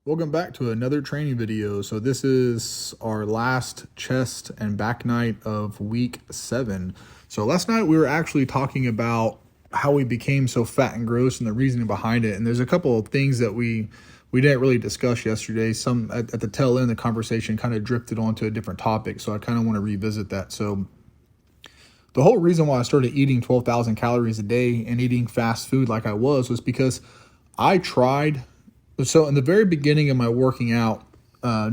Welcome back to another training video. So this is our last chest and back night of week 7. So last night we were actually talking about how we became so fat and gross and the reasoning behind it. And there's a couple of things that we didn't really discuss yesterday. Some at the tail end of the conversation kind of drifted onto a different topic. So I kind of want to revisit that. So the whole reason why I started eating 12,000 calories a day and eating fast food like I was because I tried. So in the very beginning of my working out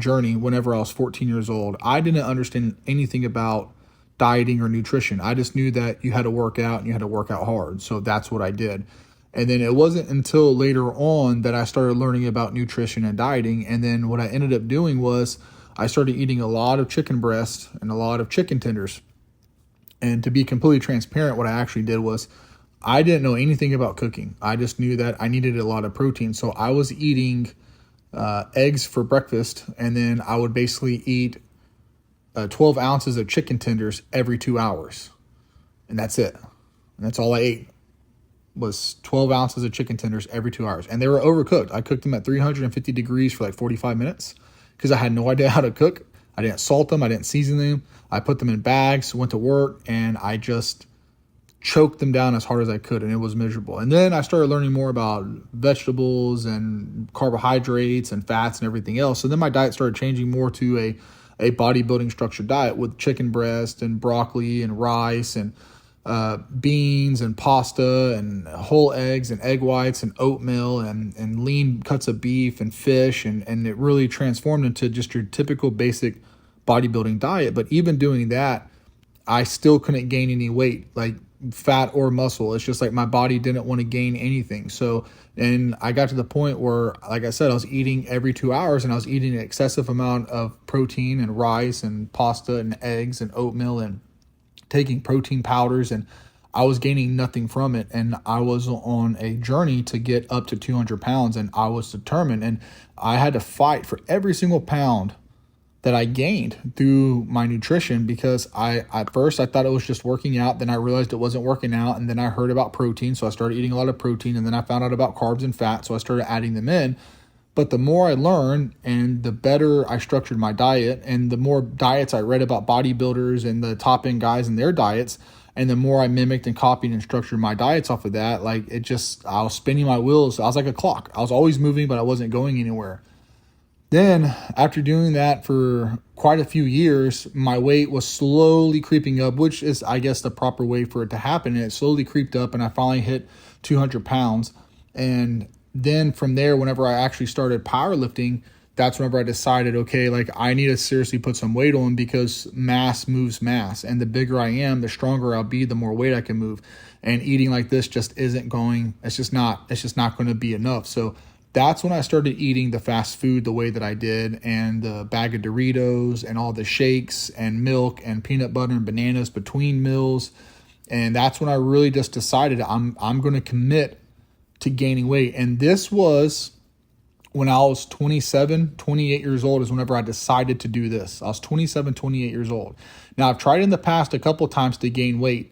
journey, whenever I was 14 years old, I didn't understand anything about dieting or nutrition. I just knew that you had to work out and you had to work out hard. So that's what I did. And then it wasn't until later on that I started learning about nutrition and dieting. And then what I ended up doing was I started eating a lot of chicken breast and a lot of chicken tenders. And to be completely transparent, what I actually did was I didn't know anything about cooking. I just knew that I needed a lot of protein. So I was eating eggs for breakfast, and then I would basically eat 12 ounces of chicken tenders every 2 hours. And that's it. And that's all I ate was 12 ounces of chicken tenders every 2 hours. And they were overcooked. I cooked them at 350 degrees for like 45 minutes because I had no idea how to cook. I didn't salt them. I didn't season them. I put them in bags, went to work, and I just choked them down as hard as I could, and it was miserable. And then I started learning more about vegetables and carbohydrates and fats and everything else. So then my diet started changing more to a bodybuilding structured diet with chicken breast and broccoli and rice and beans and pasta and whole eggs and egg whites and oatmeal and lean cuts of beef and fish. And it really transformed into just your typical basic bodybuilding diet. But even doing that, I still couldn't gain any weight, like fat or muscle. It's just like my body didn't want to gain anything. So, and I got to the point where, like I said, I was eating every 2 hours and I was eating an excessive amount of protein and rice and pasta and eggs and oatmeal and taking protein powders, and I was gaining nothing from it. And I was on a journey to get up to 200 pounds, and I was determined, and I had to fight for every single pound that I gained through my nutrition, because at first I thought it was just working out. Then I realized it wasn't working out. And then I heard about protein. So I started eating a lot of protein, and then I found out about carbs and fat. So I started adding them in. But the more I learned and the better I structured my diet, and the more diets I read about bodybuilders and the top end guys and their diets, and the more I mimicked and copied and structured my diets off of that, like I was spinning my wheels. I was like a clock. I was always moving, but I wasn't going anywhere. Then after doing that for quite a few years, my weight was slowly creeping up, which is, I guess, the proper way for it to happen. And it slowly creeped up, and I finally hit 200 pounds. And then from there, whenever I actually started powerlifting, that's whenever I decided, okay, like I need to seriously put some weight on, because mass moves mass. And the bigger I am, the stronger I'll be, the more weight I can move. And eating like this just isn't going, it's just not going to be enough. So that's when I started eating the fast food the way that I did, and the bag of Doritos and all the shakes and milk and peanut butter and bananas between meals. And that's when I really just decided I'm going to commit to gaining weight. And this was when I was 27, 28 years old is whenever I decided to do this. I was 27, 28 years old. Now, I've tried in the past a couple of times to gain weight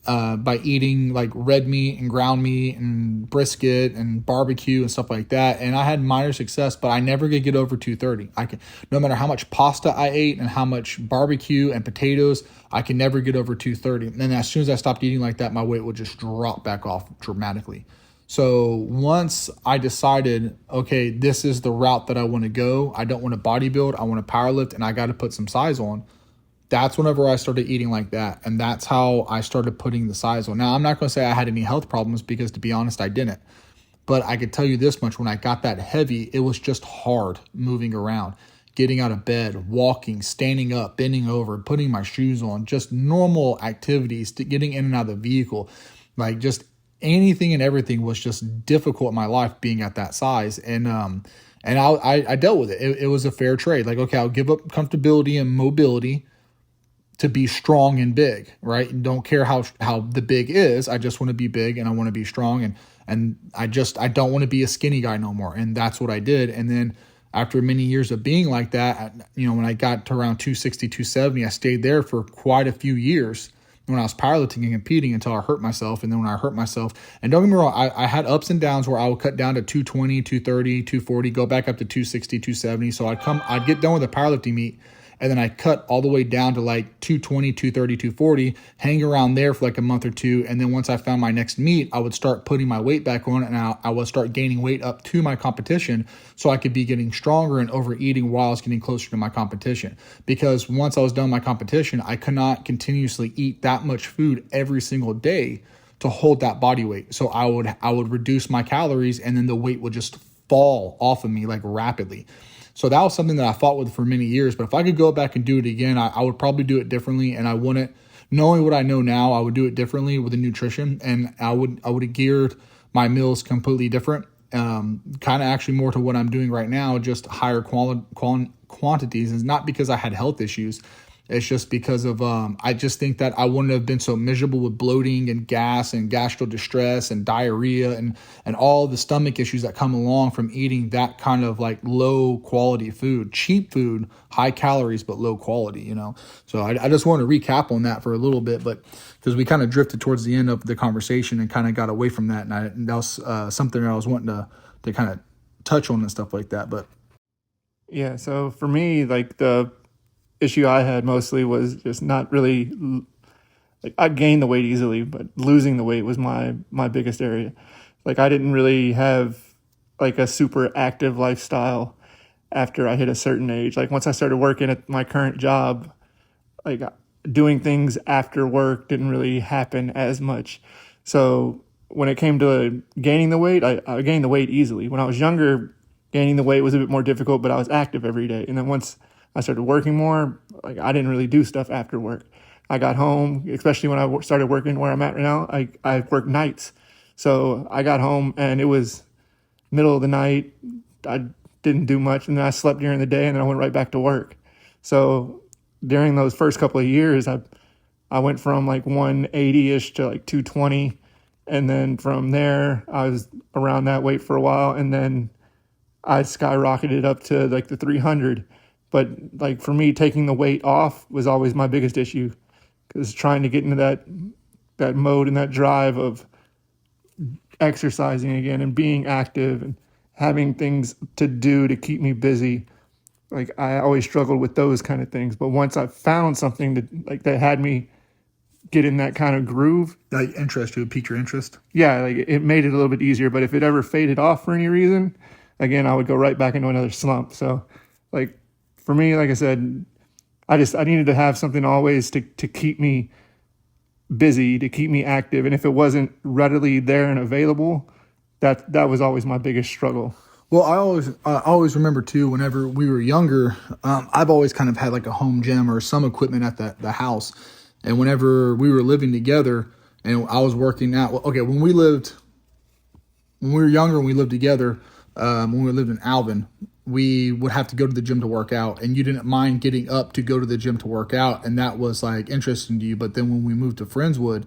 by eating like red meat and ground meat and brisket and barbecue and stuff like that. And I had minor success, but I never could get over 230. No matter how much pasta I ate and how much barbecue and potatoes, I can never get over 230. And then as soon as I stopped eating like that, my weight would just drop back off dramatically. So once I decided, okay, this is the route that I want to go. I don't want to bodybuild. I want to powerlift, and I got to put some size on. That's whenever I started eating like that. And that's how I started putting the size on. Now, I'm not going to say I had any health problems, because to be honest, I didn't. But I could tell you this much: when I got that heavy, it was just hard moving around, getting out of bed, walking, standing up, bending over, putting my shoes on, just normal activities, to getting in and out of the vehicle. Like just anything and everything was just difficult in my life being at that size. And I dealt with it. It was a fair trade. Like, okay, I'll give up comfortability and mobility to be strong and big, right? And don't care how the big is. I just want to be big, and I want to be strong. And I don't want to be a skinny guy no more. And that's what I did. And then after many years of being like that, when I got to around 260, 270, I stayed there for quite a few years. when I was powerlifting and competing until I hurt myself. And then when I hurt myself, and don't get me wrong, I had ups and downs where I would cut down to 220, 230, 240, go back up to 260, 270. So I'd get done with a powerlifting meet, and then I cut all the way down to like 220, 230, 240, hang around there for like a month or two. And then once I found my next meet, I would start putting my weight back on, and I would start gaining weight up to my competition so I could be getting stronger and overeating while I was getting closer to my competition. Because once I was done my competition, I could not continuously eat that much food every single day to hold that body weight. So I would reduce my calories, and then the weight would just fall off of me like rapidly. So that was something that I fought with for many years. But if I could go back and do it again, I would probably do it differently. And I wouldn't, knowing what I know now, I would do it differently with the nutrition. And I would have geared my meals completely different. Kind of actually more to what I'm doing right now, just higher quantities. It's not because I had health issues. It's just because of, I just think that I wouldn't have been so miserable with bloating and gas and gastro distress and diarrhea and all the stomach issues that come along from eating that kind of like low quality food, cheap food, high calories, but low quality, you know? So I just want to recap on that for a little bit, but because we kind of drifted towards the end of the conversation and kind of got away from that. And that was something that I was wanting to kind of touch on and stuff like that. But Yeah, so for me, like the issue I had mostly was just not really like I gained the weight easily, but losing the weight was my biggest area. Like I didn't really have like a super active lifestyle after I hit a certain age. Like once I started working at my current job, like doing things after work didn't really happen as much. So when it came to gaining the weight, I gained the weight easily. When I was younger, gaining the weight was a bit more difficult, but I was active every day. And then once I started working more, like I didn't really do stuff after work. I got home, especially when I started working where I'm at right now, I work nights. So I got home and it was middle of the night. I didn't do much, and then I slept during the day, and then I went right back to work. So during those first couple of years, I went from like 180-ish to like 220. And then from there, I was around that weight for a while. And then I skyrocketed up to like the 300. But like for me, taking the weight off was always my biggest issue, because trying to get into that mode and that drive of exercising again and being active and having things to do to keep me busy. Like I always struggled with those kind of things. But once I found something that had me get in that kind of groove, like interest, to pique your interest. yeah, like it made it a little bit easier. But if it ever faded off for any reason, again, I would go right back into another slump. So like for me, like I said, I needed to have something always to keep me busy, to keep me active. And if it wasn't readily there and available, that was always my biggest struggle. Well, I always remember too, whenever we were younger, I've always kind of had like a home gym or some equipment at the house. And whenever we were living together and I was working out, okay, when we were younger and we lived together, when we lived in Alvin, we would have to go to the gym to work out, and you didn't mind getting up to go to the gym to work out. And that was like interesting to you. But then when we moved to Friendswood,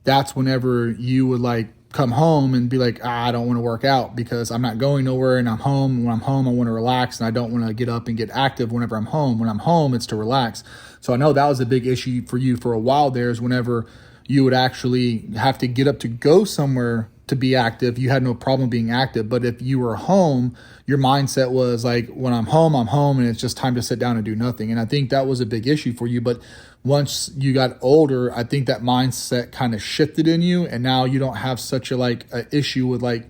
that's whenever you would like come home and be like, I don't want to work out because I'm not going nowhere and I'm home. When I'm home, I want to relax, and I don't want to get up and get active whenever I'm home. When I'm home, it's to relax. So I know that was a big issue for you for a while there, is whenever you would actually have to get up to go somewhere to be active, you had no problem being active. But if you were home, your mindset was like, when I'm home, and it's just time to sit down and do nothing. And I think that was a big issue for you. But once you got older, I think that mindset kind of shifted in you, and now you don't have such a issue with like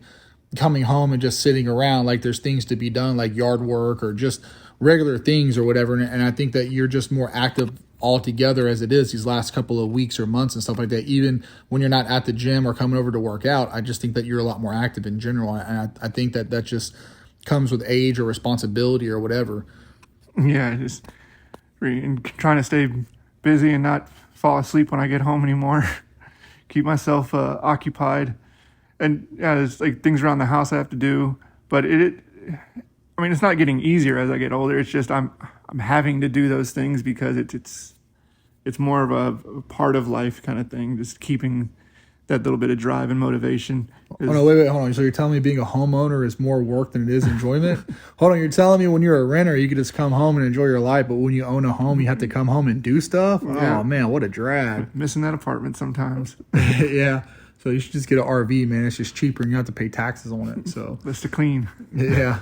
coming home and just sitting around. Like there's things to be done, like yard work or just regular things or whatever. And I think that you're just more active altogether as it is these last couple of weeks or months and stuff like that. Even when you're not at the gym or coming over to work out, I just think that you're a lot more active in general. And I think that just comes with age or responsibility or whatever. Yeah, just trying to stay busy and not fall asleep when I get home anymore. Keep myself occupied. And yeah, there's like things around the house I have to do, but I mean, it's not getting easier as I get older. It's just I'm having to do those things because it's more of a part of life kind of thing. Just keeping that little bit of drive and motivation. Oh no, wait, hold on. So you're telling me being a homeowner is more work than it is enjoyment? Hold on, you're telling me when you're a renter, you could just come home and enjoy your life, but when you own a home, you have to come home and do stuff? Yeah. Oh man, what a drag. Missing that apartment sometimes. Yeah. So you should just get an RV, man. It's just cheaper and you don't have to pay taxes on it. So List to clean. yeah.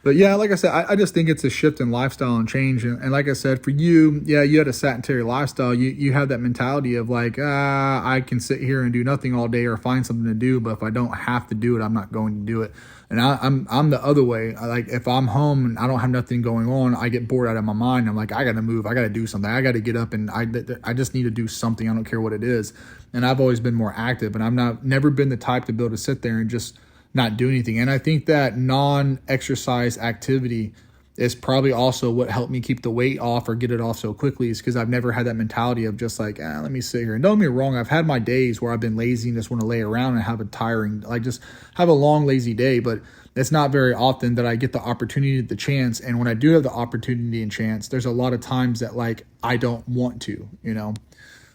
But yeah, like I said, I just think it's a shift in lifestyle and change. And like I said, for you, yeah, you had a sedentary lifestyle. You have that mentality of like, I can sit here and do nothing all day or find something to do. But if I don't have to do it, I'm not going to do it. And I'm the other way. Like if I'm home and I don't have nothing going on, I get bored out of my mind. I'm like, I got to move. I got to do something. I got to get up and I just need to do something. I don't care what it is. And I've always been more active. And I've never been the type to be able to sit there and just not do anything. And I think that non-exercise activity is probably also what helped me keep the weight off or get it off so quickly, is because I've never had that mentality of just like, let me sit here. And don't get me wrong, I've had my days where I've been lazy and just want to lay around and have a tiring, like just have a long, lazy day. But it's not very often that I get the opportunity, the chance. And when I do have the opportunity and chance, there's a lot of times that like I don't want to, you know.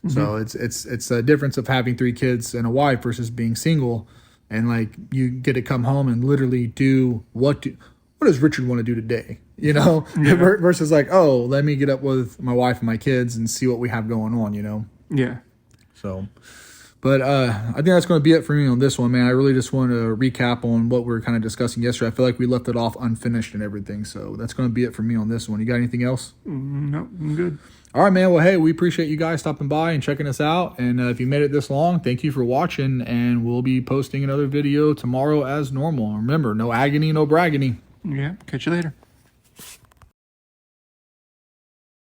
Mm-hmm. So it's a difference of having 3 kids and a wife versus being single. And like you get to come home and literally do what does Richard want to do today? You know, yeah. Versus like, oh, let me get up with my wife and my kids and see what we have going on, you know? Yeah. So, but I think that's going to be it for me on this one, man. I really just want to recap on what we were kind of discussing yesterday. I feel like we left it off unfinished and everything. So that's going to be it for me on this one. You got anything else? No, I'm good. All right, man. Well, hey, we appreciate you guys stopping by and checking us out. And if you made it this long, thank you for watching. And we'll be posting another video tomorrow as normal. Remember, no agony, no bragging. Yeah. Catch you later.